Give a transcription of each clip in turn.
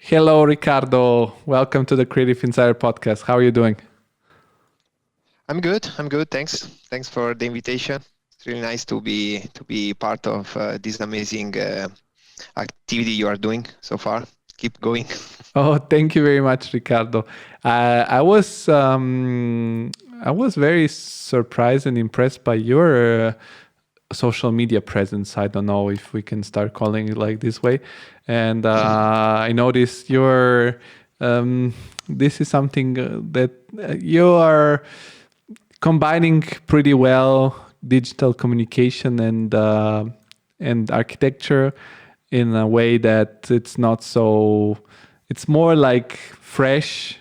Hello, Riccardo. Welcome to the Creative Insider Podcast. How are you doing? I'm good. Thanks. Thanks for the invitation. It's really nice to be part of this amazing activity you are doing so far. Keep going. Oh, thank you very much, Riccardo. I was very surprised and impressed by your social media presence. I don't know if we can start calling it like this way. And I noticed this is something that you are combining pretty well digital communication and architecture in a way that it's more like fresh,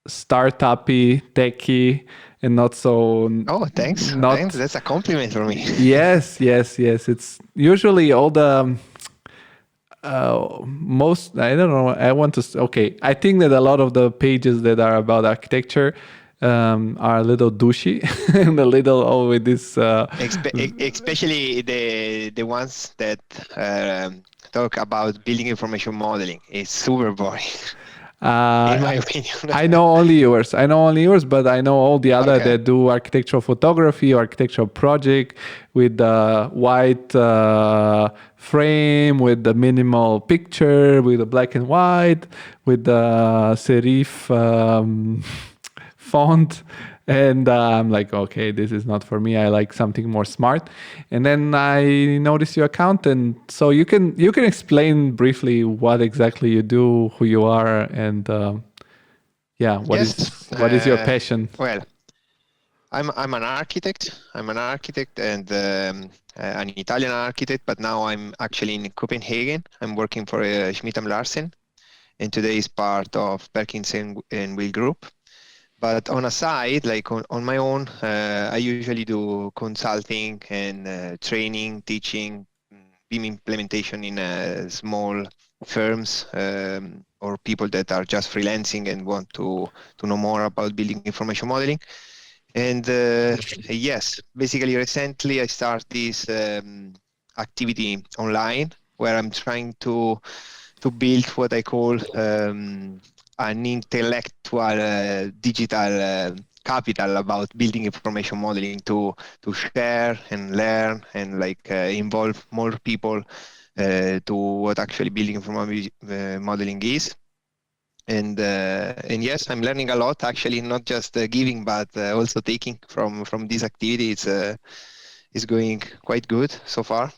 startup-y, techy, and not so Oh, thanks. not Thanks. That's a compliment for me. yes, yes, yes. It's usually all the most, I don't know, okay, I think that a lot of the pages that are about architecture are a little douchey and a little all with this Especially the ones that talk about building information modeling. It's super boring, in my opinion. I know only yours, but I know all the other Okay. that do architectural photography, architectural project with the white frame, with the minimal picture, with the black and white, with the serif font. And I'm like, okay, this is not for me. I like something more smart. And then I noticed your account, and so you can explain briefly what exactly you do, who you are, and Yes. what is your passion? Well, I'm an architect. I'm an architect and an Italian architect, but now I'm actually in Copenhagen. I'm working for Schmidt Hammer Lassen, and today is part of Perkins and Will Group. But on a side, like on my own, I usually do consulting and training, teaching, BIM implementation in small firms or people that are just freelancing and want to know more about building information modeling. And yes, basically recently I started this activity online where I'm trying to build what I call an intellectual digital capital about building information modeling to share and learn and like involve more people to what actually building information modeling is. And yes, I'm learning a lot actually, not just giving but also taking from this activity. It's going quite good so far.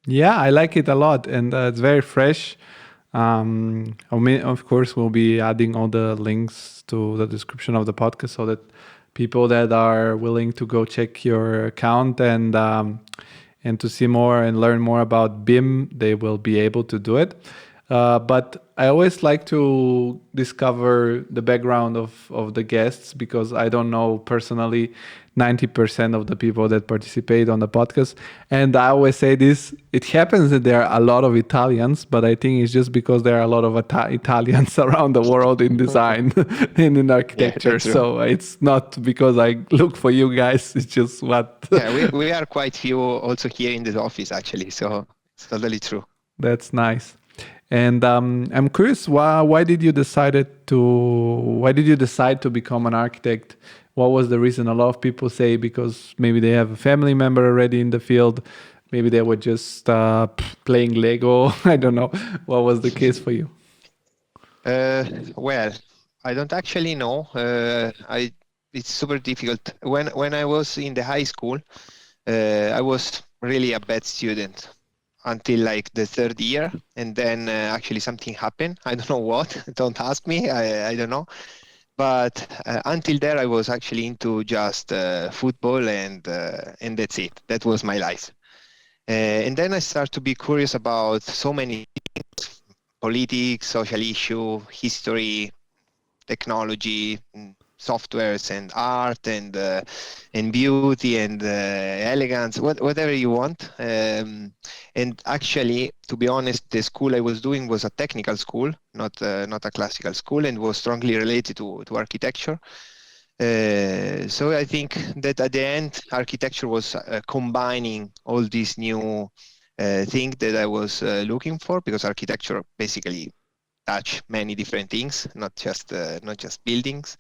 Yeah, I like it a lot, and it's very fresh. Of course, we'll be adding all the links to the description of the podcast so that people that are willing to go check your account and to see more and learn more about BIM, they will be able to do it. But I always like to discover the background of the guests because I don't know personally 90% of the people that participate on the podcast. And I always say this, it happens that there are a lot of Italians, but I think it's just because there are a lot of Italians around the world in design and in Yeah, architecture. that's true. So it's not because I look for you guys, it's just what... Yeah, we are quite few also here in the office actually, so it's totally true. That's nice. And I'm curious, why did you decide to become an architect? What was the reason? A lot of people say because maybe they have a family member already in the field. Maybe they were just playing Lego. I don't know. What was the case for you? Well, I don't actually know. It's super difficult. When I was in the high school, I was really a bad student until like the third year, and then actually something happened. I don't know what. Don't ask me. I don't know. But until there, I was actually into just football, and that's it. That was my life. And then I started to be curious about so many politics, social issue, history, technology, softwares, and art, and beauty, and elegance, whatever you want. And actually, to be honest, the school I was doing was a technical school, not a classical school, and was strongly related to architecture. So I think that at the end, architecture was combining all these new things that I was looking for, because architecture basically touch many different things, not just buildings.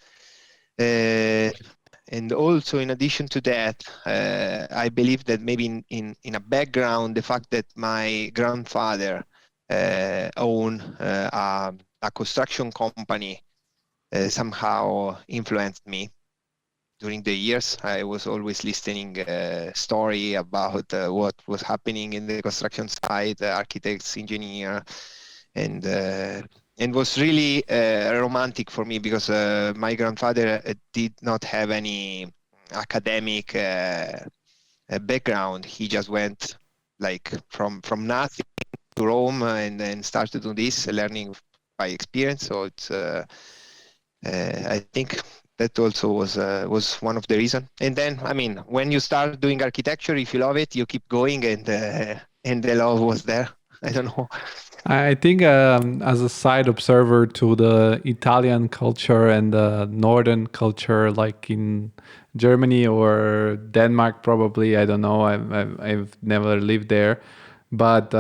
And also, in addition to that, I believe that maybe in a background, the fact that my grandfather owned a construction company somehow influenced me. During the years, I was always listening story about what was happening in the construction site, architects, engineer, and was really romantic for me because my grandfather did not have any academic background. He just went like from nothing to Rome and then started to do this, learning by experience. So it's I think that also was one of the reasons. And then, I mean, when you start doing architecture, if you love it, you keep going, and the love was there. I don't know. I think as a side observer to the Italian culture and the northern culture, like in Germany or Denmark, probably, I don't know. I've never lived there, but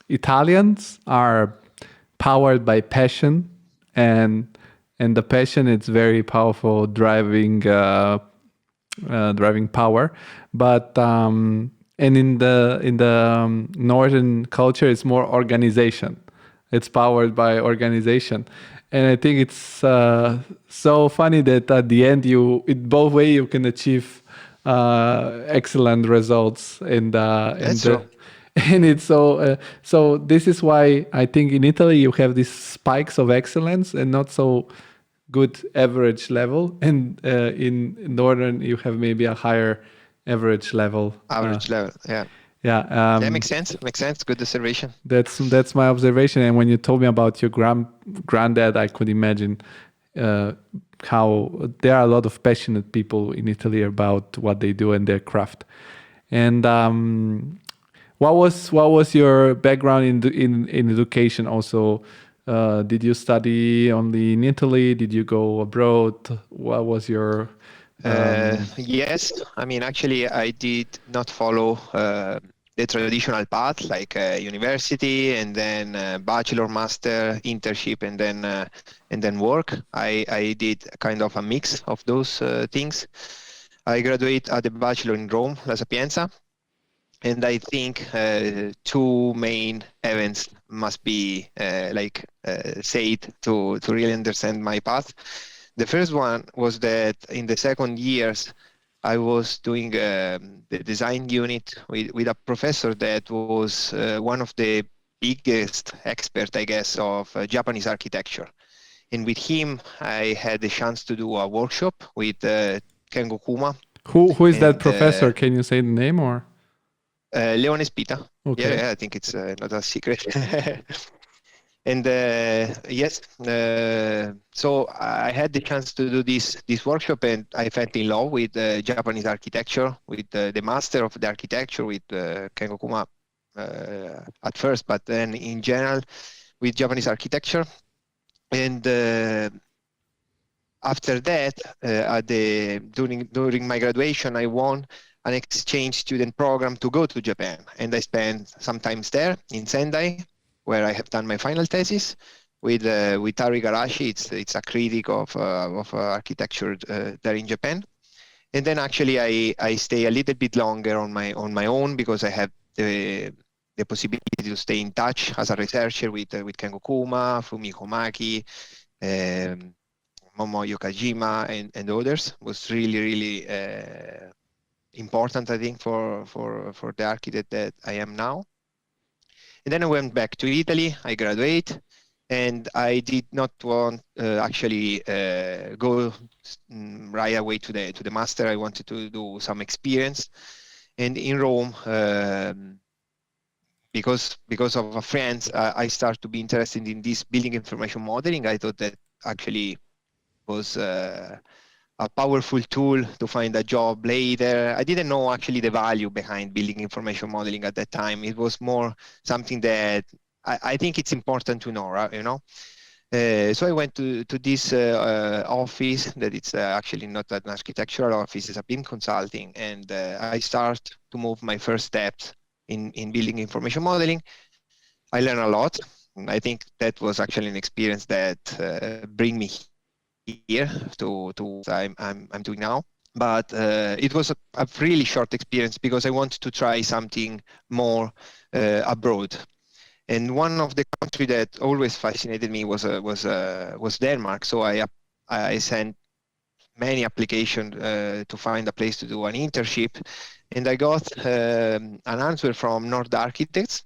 Italians are powered by passion, and the passion is very powerful, driving power. But and in the northern culture, it's more organization. It's powered by organization, and I think it's so funny that at the end, in both way you can achieve excellent results and it's so this is why I think in Italy you have these spikes of excellence and not so good average level, and in northern you have maybe a higher average level. Yeah. Yeah, that makes sense. Good observation. That's my observation. And when you told me about your granddad, I could imagine how there are a lot of passionate people in Italy about what they do and their craft. And what was your background in education? Also, did you study only in Italy? Did you go abroad? What was your Yes, I mean, actually, I did not follow the traditional path, like university and then bachelor, master, internship, and then work. I did kind of a mix of those things. I graduated at the bachelor in Rome, La Sapienza, and I think two main events must be said to really understand my path. The first one was that in the second years, I was doing the design unit with a professor that was one of the biggest expert, I guess, of Japanese architecture. And with him, I had the chance to do a workshop with Kengo Kuma. Who is that professor? Can you say the name or? Leone Spita. Okay. Yeah, I think it's not a secret. And yes, so I had the chance to do this workshop, and I fell in love with Japanese architecture, with the master of the architecture, with Kengo Kuma at first, but then in general with Japanese architecture. And after that, during my graduation, I won an exchange student program to go to Japan, and I spent some time there in Sendai, where I have done my final thesis with Taro Igarashi. It's a critic of architecture there in Japan. And then actually I stay a little bit longer on my own because I have the possibility to stay in touch as a researcher with Kengo Kuma, Fumiko Maki, Momoyo Kajima, and others. It was really important, I think, for the architect that I am now. And then I went back to Italy. I graduated, and I did not want actually go right away to the master. I wanted to do some experience, and in Rome, because of a friend, I started to be interested in this building information modeling. I thought that actually was a powerful tool to find a job later. I didn't know actually the value behind building information modeling at that time. It was more something that I think it's important to know, right? You know. So I went to this office that it's actually not an architectural office, it's a BIM consulting, and I start to move my first steps in building information modeling. I learned a lot. I think that was actually an experience that bring me here to what I'm doing now. But it was a really short experience because I wanted to try something more abroad. And one of the countries that always fascinated me was Denmark. So I sent many applications to find a place to do an internship, and I got an answer from Nord Architects,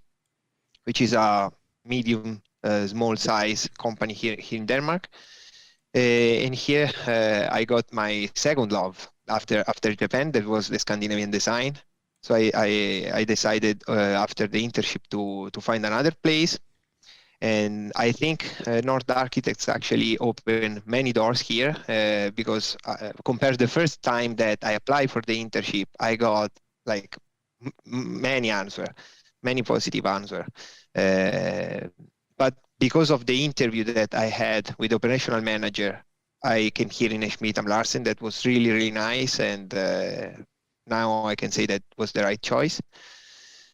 which is a medium small size company here in Denmark. And here I got my second love after Japan. That was the Scandinavian design. So I decided after the internship to find another place. And I think North Architects actually opened many doors here because compared to the first time that I applied for the internship, I got like many answers, many positive answers. But because of the interview that I had with the operational manager, I came here in Schmidt Hammer Lassen. That was really, really nice. And now I can say that was the right choice.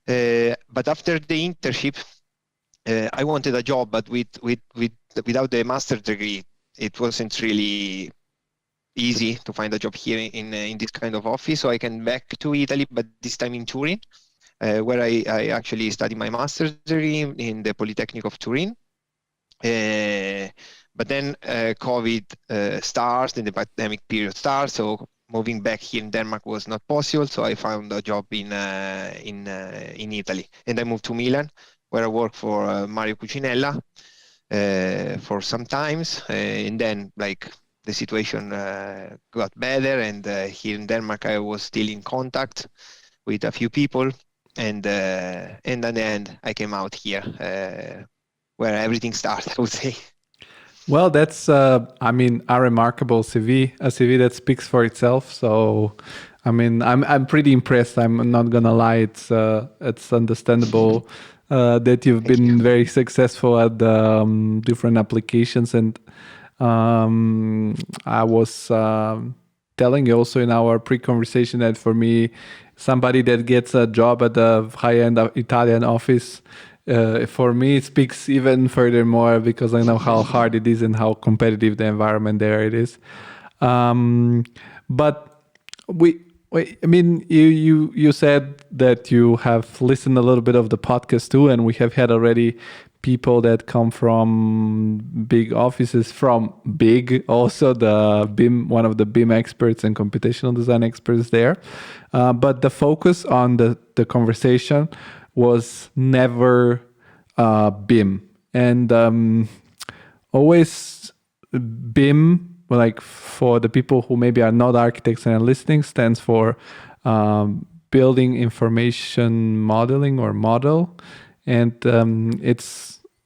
But after the internship, I wanted a job, but without the master's degree, it wasn't really easy to find a job here in this kind of office. So I came back to Italy, but this time in Turin, where I actually studied my master's degree in the Polytechnic of Turin. But then COVID starts, and the pandemic period starts. So moving back here in Denmark was not possible. So I found a job in Italy, and I moved to Milan, where I worked for Mario Cucinella for some times, and then like the situation got better, and here in Denmark I was still in contact with a few people, and at the end I came out here where everything started, I would say. Well, that's, a remarkable CV, a CV that speaks for itself. So, I'm pretty impressed. I'm not gonna lie. It's understandable that you've been very successful at the different applications. And I was telling you also in our pre-conversation that for me, somebody that gets a job at the high-end Italian office, for me, it speaks even furthermore because I know how hard it is and how competitive the environment there it is. But you said that you have listened a little bit of the podcast too, and we have had already people that come from big offices, from big, also the BIM, one of the BIM experts and computational design experts there. But the focus on the conversation was never BIM. And always BIM, like for the people who maybe are not architects and are listening, stands for Building Information Modeling or model. And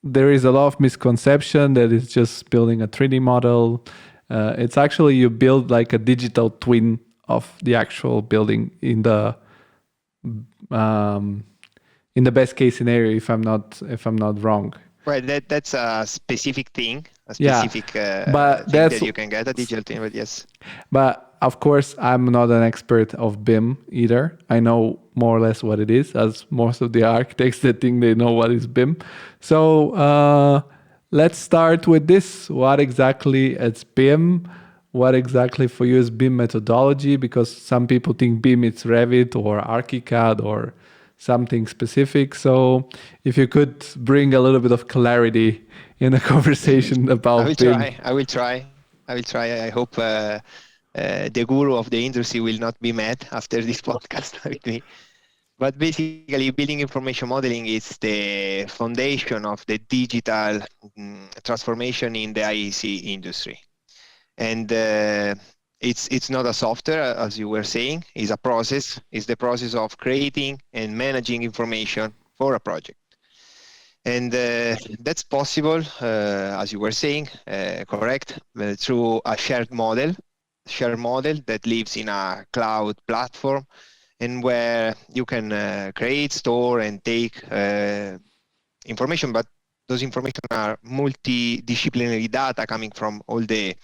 there is a lot of misconception that it's just building a 3D model. It's actually you build like a digital twin of the actual building in the best case scenario, if I'm not wrong. Right, that's a specific thing, but thing that you can get a digital twin, but yes. But of course, I'm not an expert of BIM either. I know more or less what it is, as most of the architects that think they know what is BIM. So let's start with this. What exactly is BIM? What exactly for you is BIM methodology? Because some people think BIM is Revit or ArchiCAD or something specific. So if you could bring a little bit of clarity in the conversation about BIM. I will try. I hope the guru of the industry will not be mad after this podcast with me. But basically, building information modeling is the foundation of the digital transformation in the IEC industry. And it's not a software, as you were saying. It's a process. It's the process of creating and managing information for a project. And that's possible, as you were saying, correct, through a shared model that lives in a cloud platform, and where you can create, store, and take information. But those information are multidisciplinary data coming from all the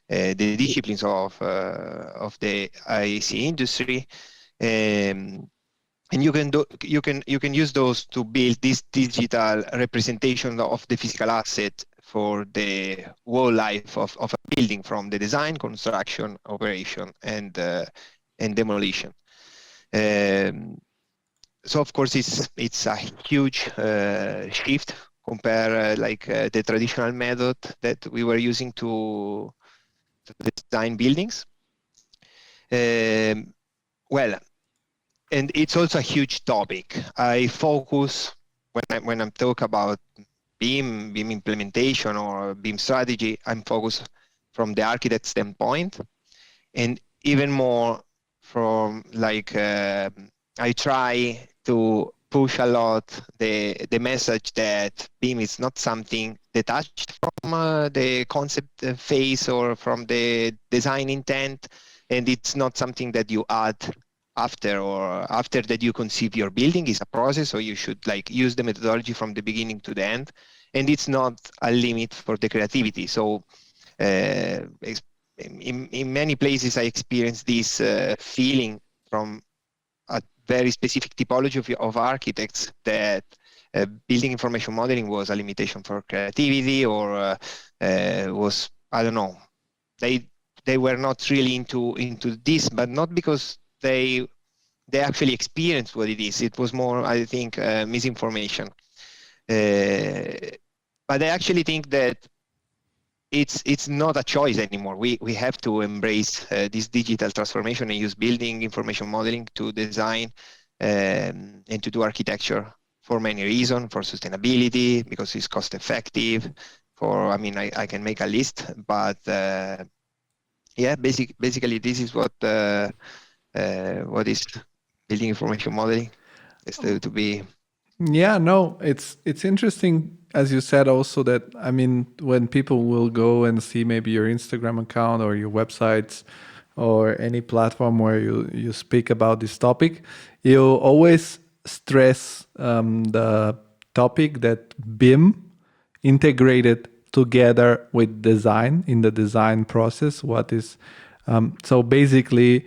disciplines of the IEC industry. and you can use those to build this digital representation of the physical asset for the whole life of a building, from the design, construction, operation, and demolition. So of course it's a huge shift compare the traditional method that we were using to design buildings. Well, and it's also a huge topic. I focus when I'm talk about BIM implementation or BIM strategy, I'm focused from the architect standpoint, and even more from I try to push a lot the message that BIM is not something detached from the concept phase or from the design intent, and it's not something that you add after that you conceive your building. Is a process, so you should use the methodology from the beginning to the end, and it's not a limit for the creativity. So in many places I experienced this feeling from a very specific typology of architects that building information modeling was a limitation for creativity, or was, I don't know, they were not really into this, but not because they actually experienced what it is. It was more, I think, misinformation. But I actually think that it's not a choice anymore. We have to embrace this digital transformation and use building information modeling to design and to do architecture for many reasons: for sustainability, because it's cost effective. I can make a list, but yeah, basically this is what is building information modeling is to be. Yeah, no, it's interesting, as you said also, that when people will go and see maybe your Instagram account or your websites or any platform where you speak about this topic, you always stress the topic that BIM integrated together with design in the design process. What is so basically,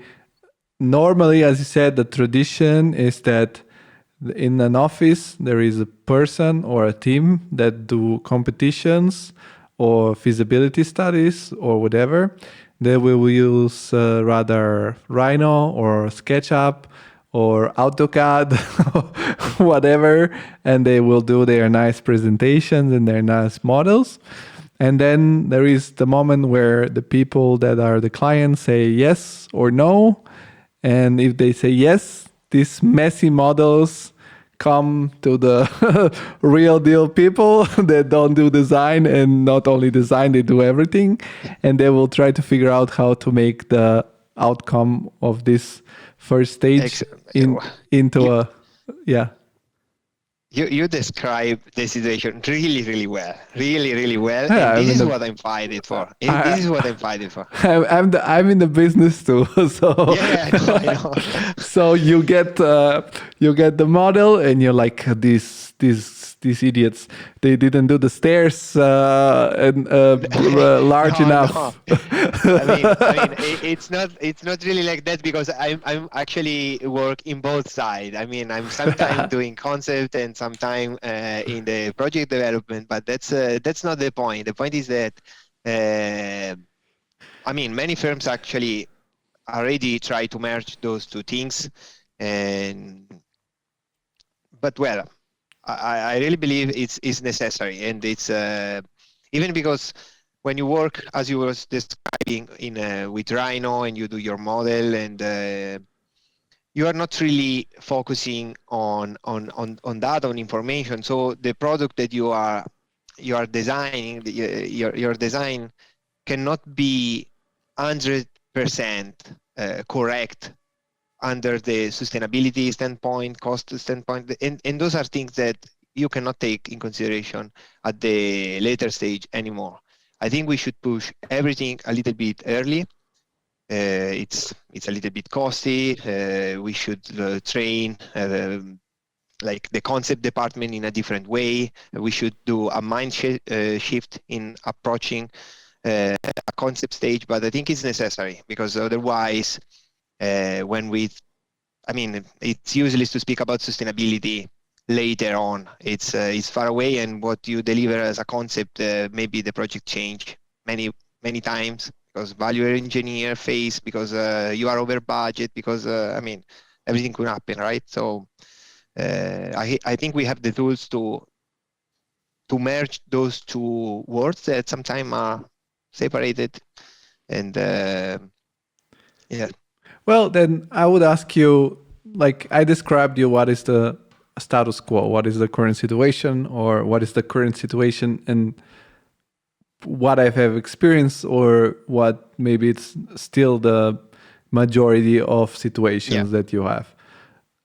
normally, as you said, the tradition is that in an office there is a person or a team that do competitions or feasibility studies or whatever. They will use rather Rhino or SketchUp or AutoCAD, whatever, and they will do their nice presentations and their nice models. And then there is the moment where the people that are the clients say yes or no. And if they say yes, these messy models come to the real deal people that don't do design, and not only design, they do everything. And they will try to figure out how to make the outcome of this first stage into a, yeah. You describe the situation really, really well, really well, Yeah, and this is what I'm fighting for. This is what I'm fighting for. I'm in the business too, so yeah, I know. So you get the model, and you're like, these idiots, they didn't do the stairs large enough. No. It's not really like that, because I'm actually work in both sides. I'm sometimes doing concept and sometimes in the project development, but that's not the point. The point is that many firms actually already try to merge those two things, but well, I really believe it's necessary, and it's even because when you work, as you were describing, with Rhino, and you do your model, and you are not really focusing on data, on information. So the product that you are designing, your design cannot be 100% correct under the sustainability standpoint, cost standpoint, and those are things that you cannot take in consideration at the later stage anymore. I think we should push everything a little bit early. It's a little bit costly. We should train the concept department in a different way. We should do a mind shift in approaching a concept stage, but I think it's necessary, because otherwise when we I mean, it's useless to speak about sustainability later on. It's far away, and what you deliver as a concept, maybe the project change many times because value engineer face, because you are over budget, because I mean, everything could happen, right? So I think we have the tools to merge those two words that sometimes are separated, and yeah. Well, then I would ask you, like I described you, what is the status quo? What is the current situation, or what is the current situation and what I have experienced, or what maybe it's still the majority of situations that you have.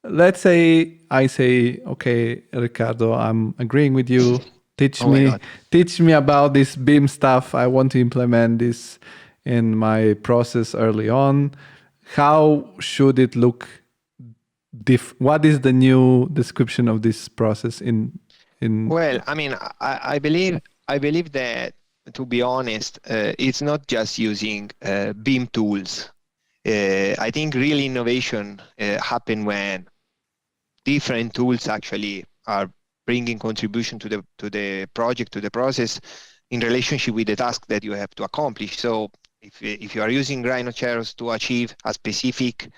Let's say I say, okay, Riccardo, I'm agreeing with you. Teach me about this BIM stuff. I want to implement this in my process early on. How should it look? What is the new description of this process in? Well, I mean, I believe that, to be honest, it's not just using BIM tools. I think real innovation happen when different tools actually are bringing contribution to the project, to the process, in relationship with the task that you have to accomplish. So if you are using Rhino chairs to achieve a specific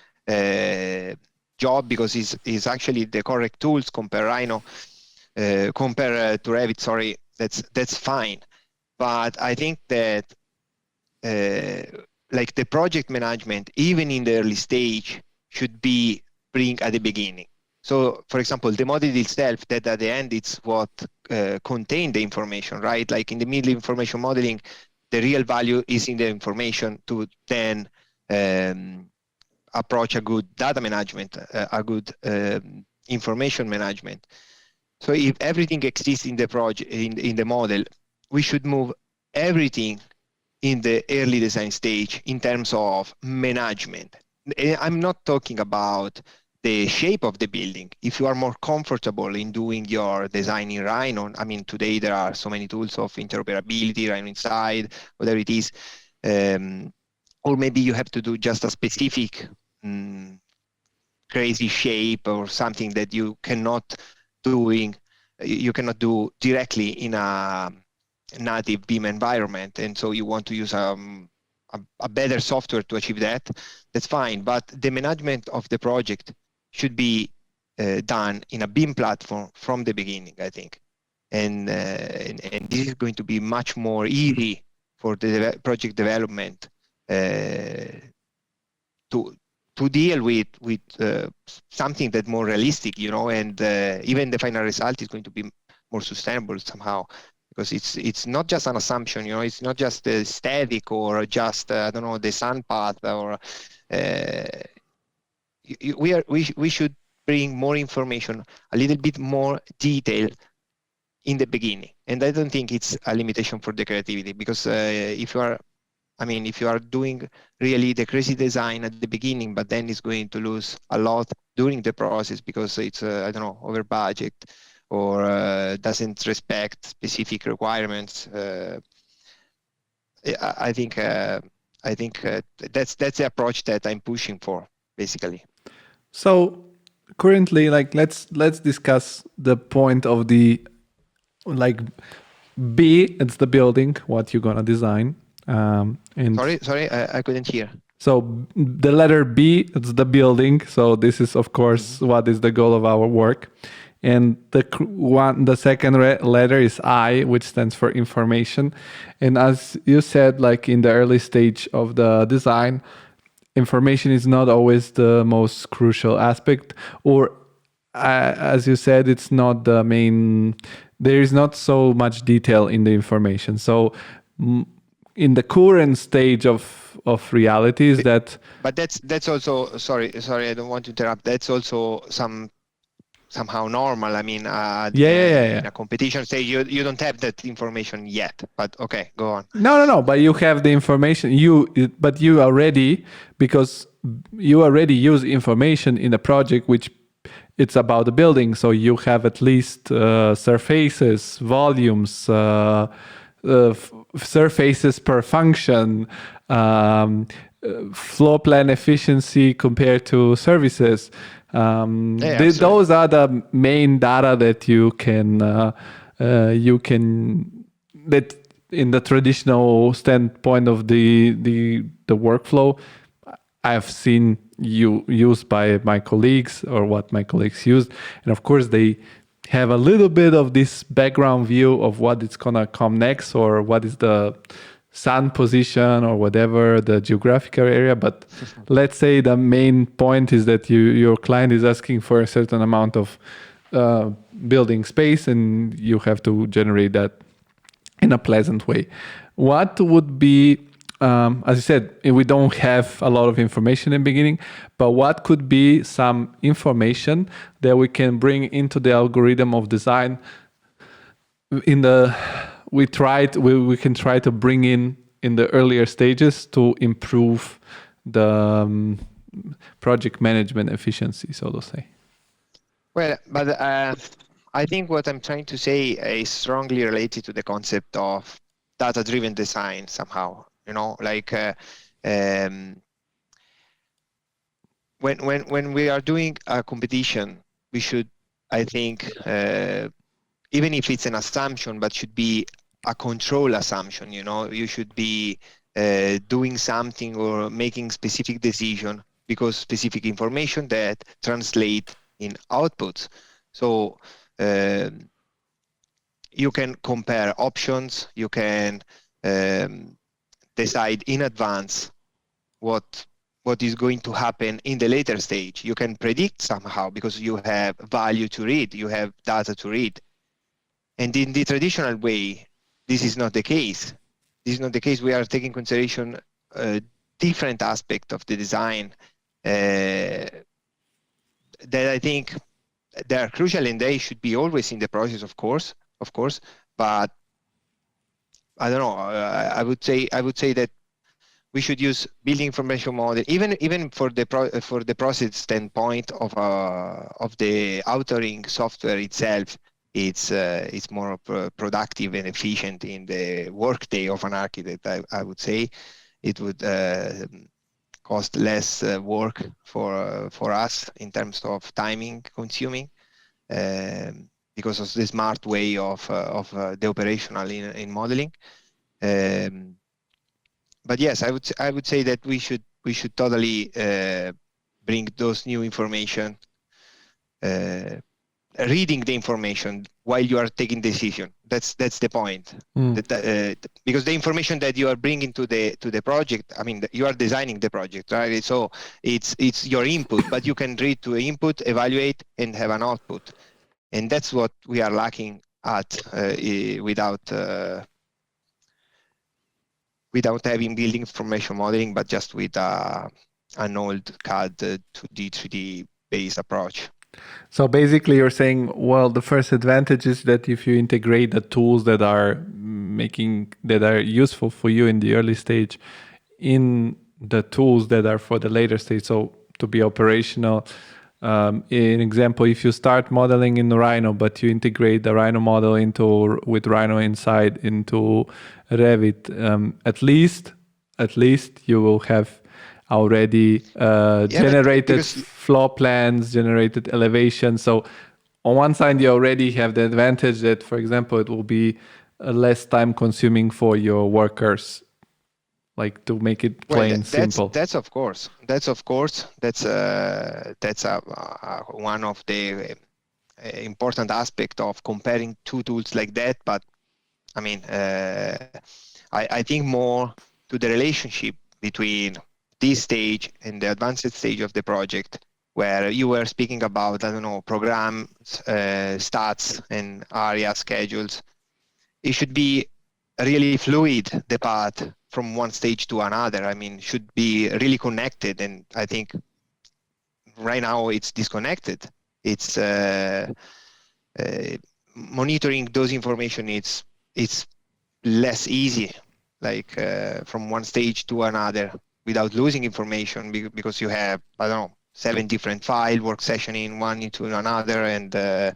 job, because it's actually the correct tools, compare Rhino, compare to Revit, sorry, that's fine. But I think that like the project management, even in the early stage, should be bring at the beginning. So, for example, the model itself, that at the end it's what contain the information, right? Like in the middle information modeling, the real value is in the information to then approach a good data management, a good information management. So if everything exists in the project, in the model, we should move everything in the early design stage in terms of management. I'm not talking about the shape of the building. If you are more comfortable in doing your design in Rhino, I mean, today there are so many tools of interoperability, Rhino Inside, whatever it is, or maybe you have to do just a specific crazy shape or something that you cannot do directly in a native BIM environment, and so you want to use a better software to achieve that. That's fine, but the management of the project should be done in a BIM platform from the beginning, I think, and this is going to be much more easy for the project development to deal with something that's more realistic, and even the final result is going to be more sustainable somehow, because it's not just an assumption, it's not just static or just I don't know, the sun path, or we should bring more information, a little bit more detail in the beginning, and I don't think it's a limitation for the creativity, because if you are doing really the crazy design at the beginning, but then it's going to lose a lot during the process because it's, I don't know, over budget or doesn't respect specific requirements. I think that's the approach that I'm pushing for, basically. So currently, like let's discuss the point of the B. It's the building, what you're gonna design. And sorry, I couldn't hear. So the letter B, it's the building. So this is, of course, what is the goal of our work. And the second letter is I, which stands for information. And as you said, like in the early stage of the design, information is not always the most crucial aspect, or as you said, it's not the main. There is not so much detail in the information. So in the current stage of reality is that. But that's also sorry, I don't want to interrupt. That's also somehow normal. I mean, in a competition stage, you don't have that information yet. But okay, go on. No. But you have the information. But you already, because you already use information in the project, which it's about the building. So you have at least surfaces, volumes, surfaces per function, floor plan efficiency compared to services. Those are the main data that you can that in the traditional standpoint of the workflow, I've seen you used by my colleagues or what my colleagues used, and of course they have a little bit of this background view of what is gonna come next or what is the sun position or whatever the geographical area. But let's say the main point is that your client is asking for a certain amount of building space, and you have to generate that in a pleasant way. What would be, as I said, we don't have a lot of information in the beginning, but what could be some information that we can bring into the algorithm of design we can try to bring in the earlier stages to improve the project management efficiency, so to say? Well, but I think what I'm trying to say is strongly related to the concept of data-driven design somehow. Like when we are doing a competition, we should, I think, even if it's an assumption, but should be a control assumption. You should be doing something or making specific decision because specific information that translate in outputs. So you can compare options, you can decide in advance what is going to happen in the later stage. You can predict somehow because you have value to read, you have data to read. And in the traditional way, this is not the case. This is not the case. We are taking consideration different aspect of the design that I think they are crucial, and they should be always in the process, of course. But I don't know. I would say that we should use building information model, even for the process standpoint of the authoring software itself. It's more productive and efficient in the workday of an architect. I would say it would cost less work for us in terms of timing consuming because of the smart way of the operational in modeling. But yes, I would say that we should totally bring those new information. Reading the information while you are taking decision. That's the point. Because the information that you are bringing to the project, I mean, you are designing the project, right? So it's your input, but you can read to input, evaluate, and have an output. And that's what we are lacking at without having building information modeling, but just with an old CAD 2D, 3D based approach. So basically you're saying, well, the first advantage is that if you integrate the tools that are useful for you in the early stage in the tools that are for the later stage, so to be operational. In example, if you start modeling in Rhino, but you integrate the Rhino model with Rhino inside into Revit, at least you will have already generated floor plans, generated elevation. So on one side, you already have the advantage that, for example, it will be less time consuming for your workers, like to make it plain simple. That's of course. That's one of the important aspect of comparing two tools like that. But I mean, I think more to the relationship between this stage and the advanced stage of the project, where you were speaking about, I don't know, programs, stats, and area schedules. It should be really fluid, the path from one stage to another. I mean, should be really connected. And I think right now it's disconnected. It's monitoring those information. It's less easy, like from one stage to another, without losing information, because you have, I don't know, 7 different file work session in one into another, and I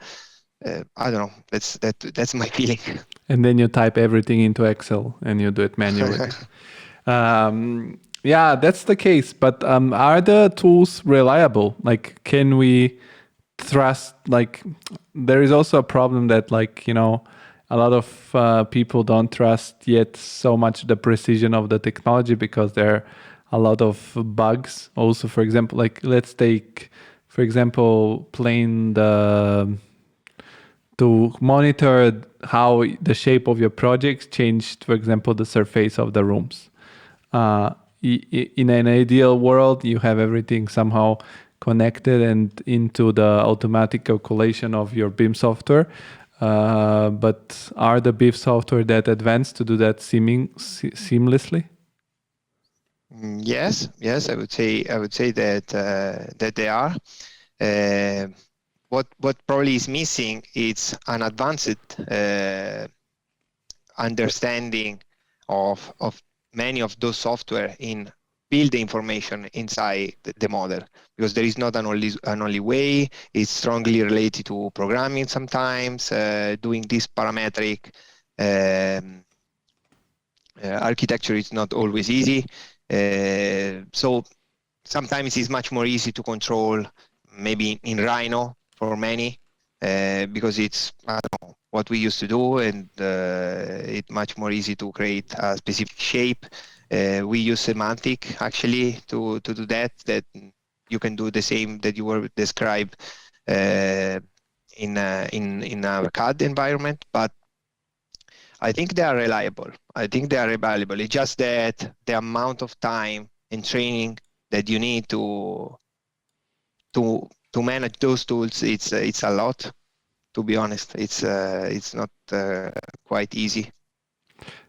don't know. That's my feeling. And then you type everything into Excel and you do it manually. Yeah, that's the case. But are the tools reliable? Like, can we trust? Like, there is also a problem that, like, a lot of people don't trust yet so much the precision of the technology because there are a lot of bugs. Also, for example, like let's take, for example, plain the to monitor how the shape of your projects changed, for example, the surface of the rooms. Uh, in an ideal world, you have everything somehow connected and into the automatic calculation of your BIM software. But are the BIM software that advanced to do that seamlessly? Yes, I would say that that they are. What probably is missing is an advanced understanding of many of those software in build the information inside the model, because there is not an only way. It's strongly related to programming sometimes, doing this parametric architecture is not always easy. So sometimes it's much more easy to control, maybe in Rhino for many, because it's, I don't know, what we used to do, and it's much more easy to create a specific shape. We use Semantic actually to do that you can do the same that you were described in a CAD environment, but I think they are reliable. I think they are reliable. It's just that the amount of time and training that you need to manage those tools, it's a lot. To be honest, it's not quite easy.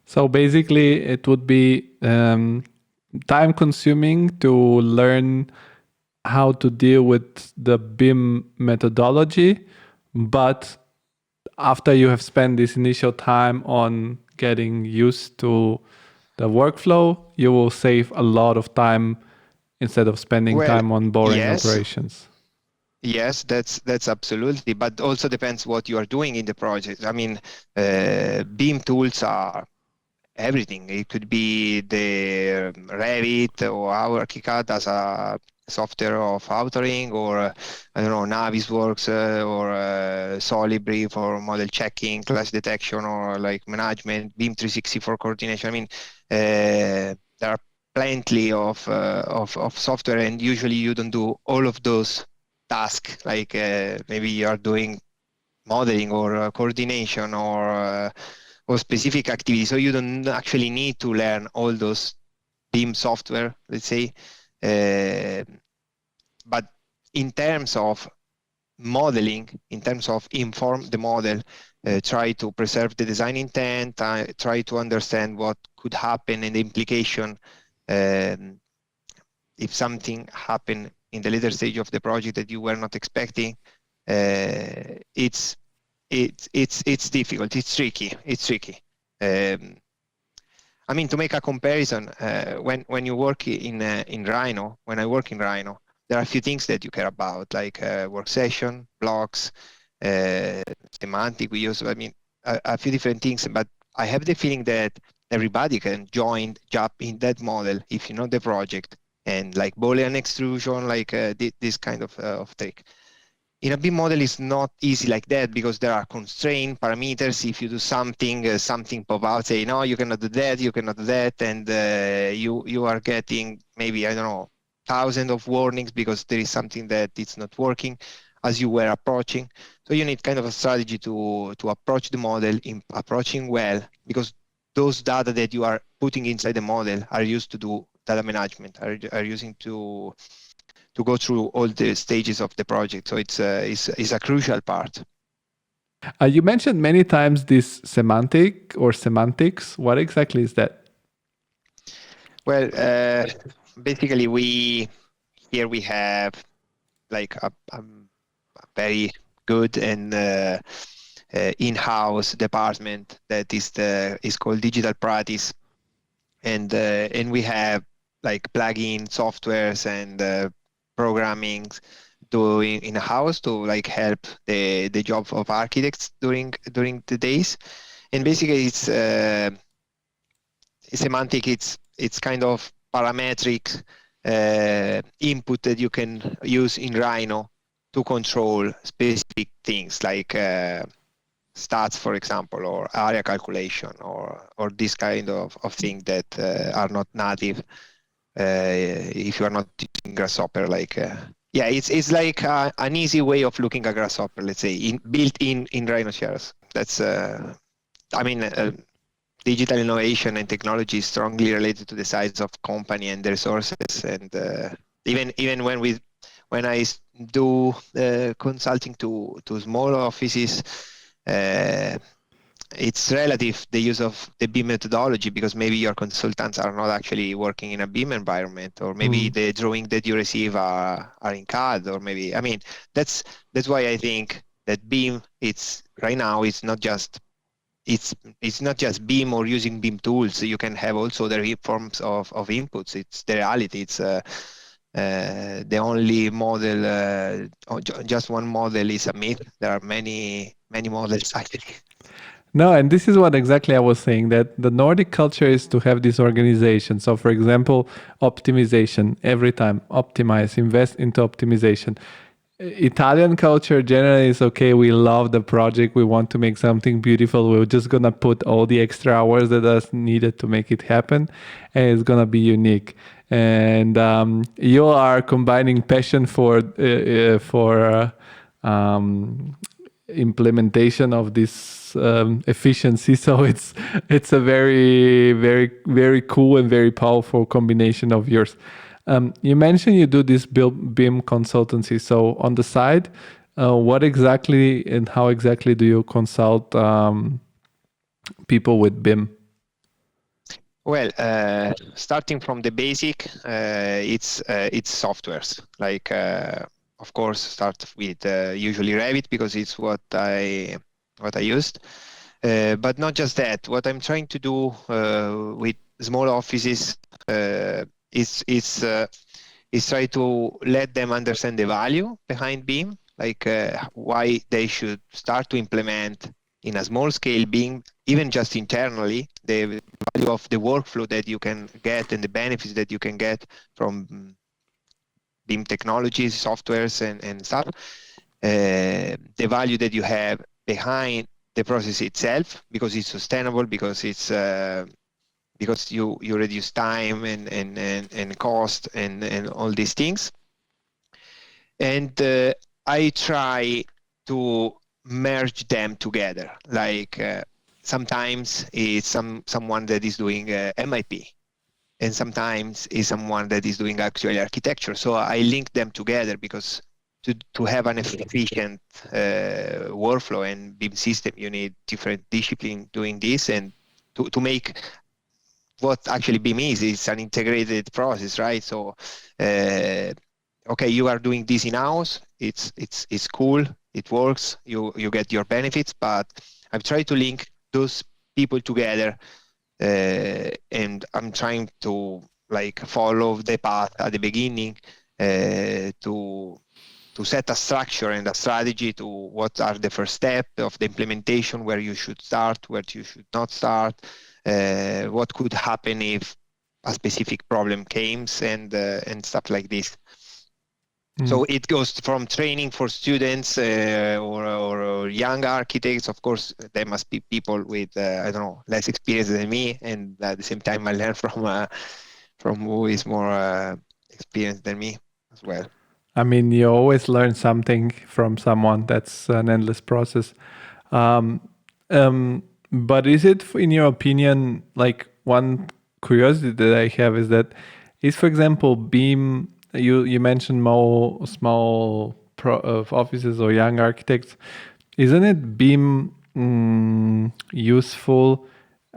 So basically, it would be time consuming to learn how to deal with the BIM methodology, but after you have spent this initial time on getting used to the workflow, you will save a lot of time instead of spending Well, time on boring yes, operations. yes, that's absolutely. But also depends what you are doing in the project. I mean, BIM tools are everything. It could be the Revit or our KiCad as a software of authoring, or I don't know, Navisworks or Solibri for model checking, clash detection, or like management, BIM 360 for coordination. I mean, there are plenty of software, and usually you don't do all of those tasks. Like maybe you are doing modeling or coordination or specific activity. So you don't actually need to learn all those BIM software, let's say. But in terms of modeling, in terms of inform the model, try to preserve the design intent, try to understand what could happen and the implication if something happened in the later stage of the project that you were not expecting. It's difficult. It's tricky. It's tricky. I mean, to make a comparison, when you work in Rhino, when I work in Rhino, there are a few things that you care about, like work session, blocks, semantic. We use, I mean, a few different things. But I have the feeling that everybody can jump in that model if you know the project, and like Boolean extrusion, like this kind of trick. In a BIM model, it's not easy like that, because there are constraint parameters. If you do something, something pop out, say, no, you cannot do that, you cannot do that, and you are getting maybe, I don't know, thousands of warnings because there is something that it's not working as you were approaching. So you need kind of a strategy to approach the model, approaching well, because those data that you are putting inside the model are used to do data management, are using to go through all the stages of the project. So it's a crucial part. You mentioned many times this semantic or semantics. What exactly is that? Well, basically, we have like a very good and in-house department that is called digital practice, and we have like plugin softwares and programming doing in house to like help the job of architects during the days. And basically it's semantic. It's kind of parametric input that you can use in Rhino to control specific things like stats, for example, or area calculation, or this kind of thing that are not native if you are not using Grasshopper. It's like an easy way of looking at Grasshopper, let's say, built in Rhino shares. That's digital innovation and technology is strongly related to the size of company and the resources. And even when I do consulting to small offices, it's relative, the use of the BIM methodology, because maybe your consultants are not actually working in a BIM environment, or maybe the drawing that you receive are in CAD, or maybe, that's why I think that BIM, right now, it's not just BIM or using BIM tools. You can have also the forms of inputs. It's the reality. It's the only model, just one model is a myth. There are many models actually. No, and this is what exactly I was saying, that the Nordic culture is to have this organization. So, for example, optimization, every time, optimize, invest into optimization. Italian culture generally is, okay, we love the project, we want to make something beautiful, we're just going to put all the extra hours that are needed to make it happen, and it's going to be unique. And you are combining passion for implementation of this efficiency. So it's a very, very, very cool and very powerful combination of yours. You mentioned you do this BIM consultancy. So on the side, what exactly and how exactly do you consult people with BIM? Well, starting from the basic, it's softwares. Of course, start with usually Revit, because it's what I used. But not just that. What I'm trying to do with small offices is try to let them understand the value behind BIM, why they should start to implement in a small scale BIM, even just internally, the value of the workflow that you can get and the benefits that you can get from BIM technologies, softwares, and stuff. The value that you have behind the process itself, because it's sustainable, because it's because you reduce time and cost and all these things. And I try to merge them together. Sometimes it's someone that is doing MIP, and sometimes it's someone that is doing actual architecture. So I link them together, because to have an efficient workflow and BIM system, you need different disciplines doing this, and to make what actually BIM is an integrated process, right? So, okay, you are doing this in-house, it's cool, it works, you get your benefits, but I've tried to link those people together, and I'm trying to follow the path at the beginning to set a structure and a strategy to what are the first steps of the implementation, where you should start, where you should not start, what could happen if a specific problem comes, and stuff like this. So it goes from training for students or young architects. Of course, there must be people with less experience than me, and at the same time, I learn from who is more experienced than me as well. You always learn something from someone. That's an endless process. But is it, in your opinion, one curiosity that I have is that, for example, BIM, you mentioned more small offices or young architects. Isn't it BIM useful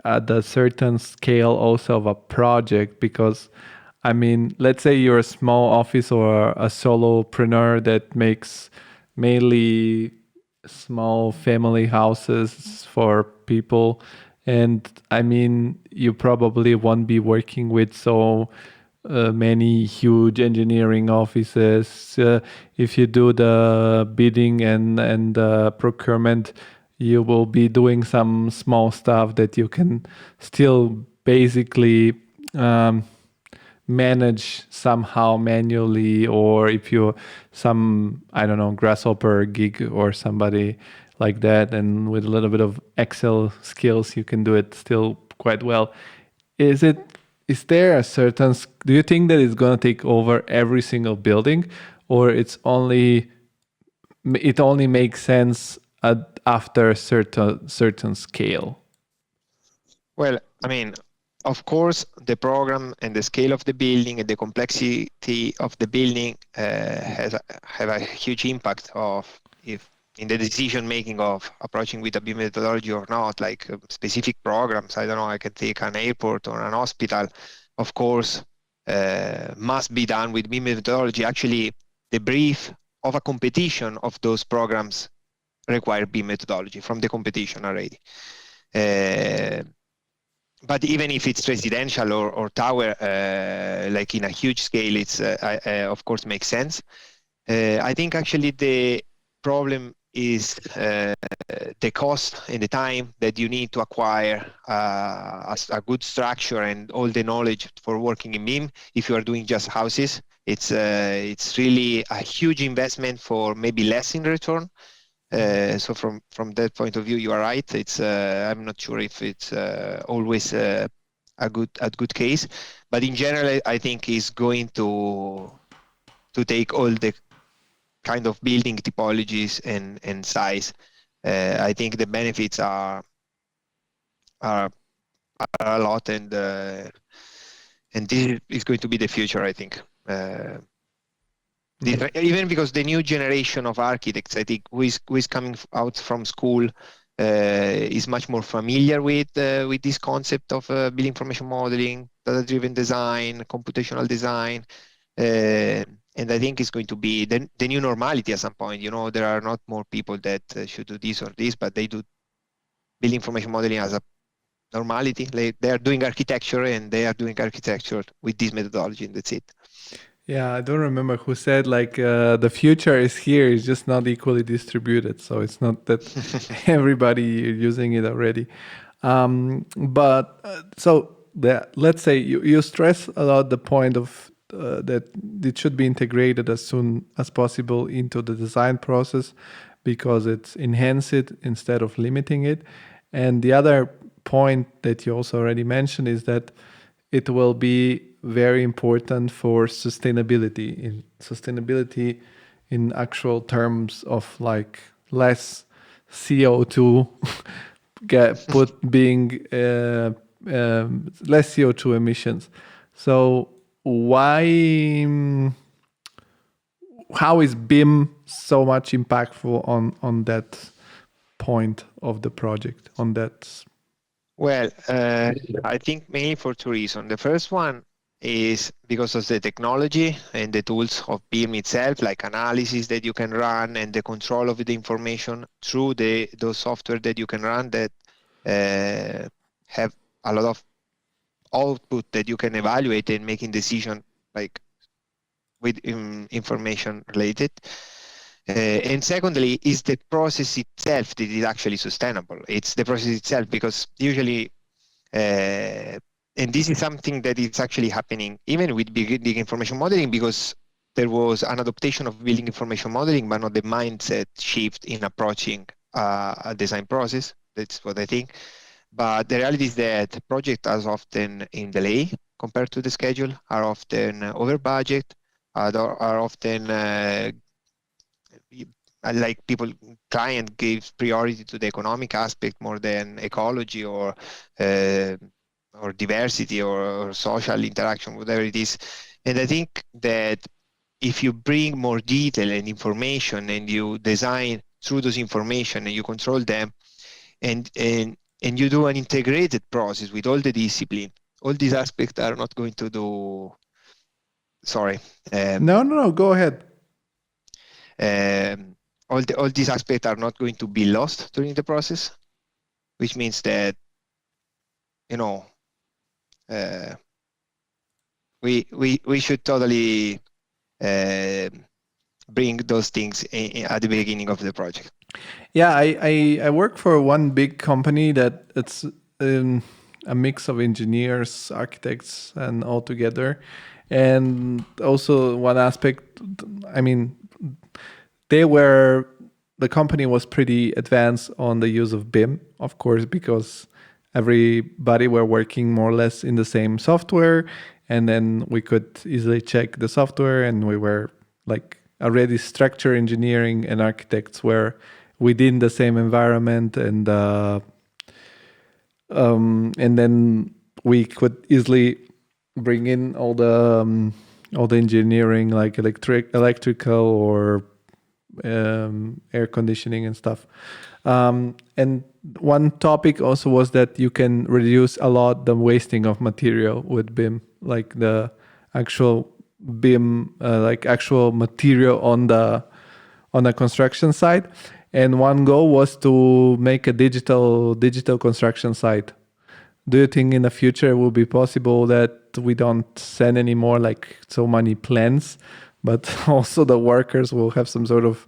at a certain scale also of a project? Because let's say you're a small office or a solopreneur that makes mainly small family houses for people. And you probably won't be working with so many huge engineering offices. If you do the bidding and the procurement, you will be doing some small stuff that you can still basically manage somehow manually, or if you some, I don't know, grasshopper gig or somebody like that, and with a little bit of Excel skills, you can do it still quite well. Is there a certain, do you think that it's going to take over every single building, or it only makes sense after a certain scale? Well, I mean, of course, the program and the scale of the building and the complexity of the building have a huge impact of if in the decision making of approaching with a BIM methodology or not. Like specific programs, I don't know, I can take an airport or an hospital, of course, must be done with BIM methodology. Actually, the brief of a competition of those programs require BIM methodology from the competition already. But even if it's residential or tower, like in a huge scale, it's of course makes sense. I think actually the problem is the cost and the time that you need to acquire a good structure and all the knowledge for working in BIM. If you are doing just houses, it's really a huge investment for maybe less in return. So from that point of view, you are right. It's I'm not sure if it's always a good case, but in general, I think it's going to take all the kind of building typologies and size. I think the benefits are a lot, and this is going to be the future, I think. Even because the new generation of architects, I think, who is coming out from school, is much more familiar with this concept of building information modeling, data-driven design, computational design, and I think it's going to be the new normality at some point. You know, there are not more people that should do this or this, but they do building information modeling as a normality. They are doing architecture, and they are doing architecture with this methodology, and that's it. Yeah, I don't remember who said like the future is here. It's just not equally distributed. So it's not that everybody is using it already. But let's say you stress a lot the point of that it should be integrated as soon as possible into the design process, because it's enhance it instead of limiting it. And the other point that you also already mentioned is that it will be very important for sustainability in actual terms of like less CO2 being less CO2 emissions. So how is BIM so much impactful on that point of the project, on that? Well, I think mainly for two reasons. The first one is because of the technology and the tools of BIM itself, like analysis that you can run and the control of the information through those software that you can run that have a lot of output that you can evaluate and making decision like with information related. And secondly, is the process itself that is actually sustainable. It's the process itself, because usually, and this is something that is actually happening even with big information modeling, because there was an adaptation of building information modeling, but not the mindset shift in approaching a design process. That's what I think. But the reality is that projects are often in delay compared to the schedule, are often over budget, are often like client gives priority to the economic aspect more than ecology or diversity or social interaction, whatever it is. And I think that if you bring more detail and information and you design through those information and you control them, and you do an integrated process with all the discipline, all these aspects are not going to do. Sorry. No, go ahead. All these aspects are not going to be lost during the process, which means that, you know, we should totally bring those things at the beginning of the project. Yeah, I work for one big company that it's a mix of engineers, architects, and all together. And also one aspect, I mean, the company was pretty advanced on the use of BIM, of course, because everybody were working more or less in the same software, and then we could easily check the software, and we were like already structure engineering and architects were within the same environment, and then we could easily bring in all the engineering, like electrical or air conditioning and stuff. And one topic also was that you can reduce a lot the wasting of material with BIM, like the actual BIM, like actual material on the construction site. And one goal was to make a digital construction site. Do you think in the future it will be possible that we don't send anymore like so many plans, but also the workers will have some sort of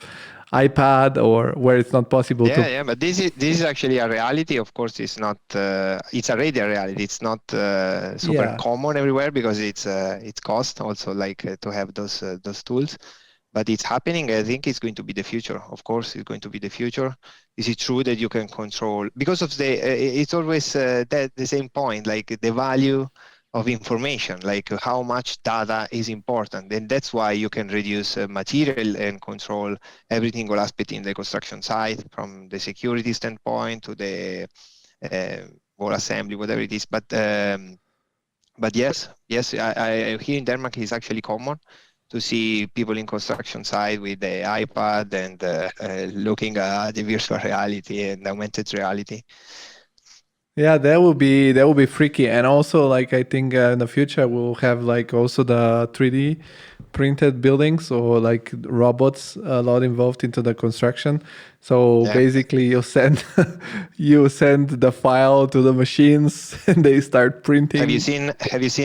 iPad, or where it's not possible to? Yeah, but this is actually a reality. Of course, it's not. It's already a reality. It's not super common everywhere because it's cost also, like to have those tools. But it's happening. I think it's going to be the future. Of course, it's going to be the future. Is it true that you can control, because of it's always the same point, like the value of information, like how much data is important. And that's why you can reduce material and control every single aspect in the construction site, from the security standpoint to the wall assembly, whatever it is. But yes, I here in Denmark it's actually common to see people in construction site with the iPad and looking at the virtual reality and augmented reality. Yeah, that will be freaky. And also, like, I think in the future we'll have like also the 3D printed buildings, or like robots a lot involved into the construction. So basically you send the file to the machines and they start printing. Have you seen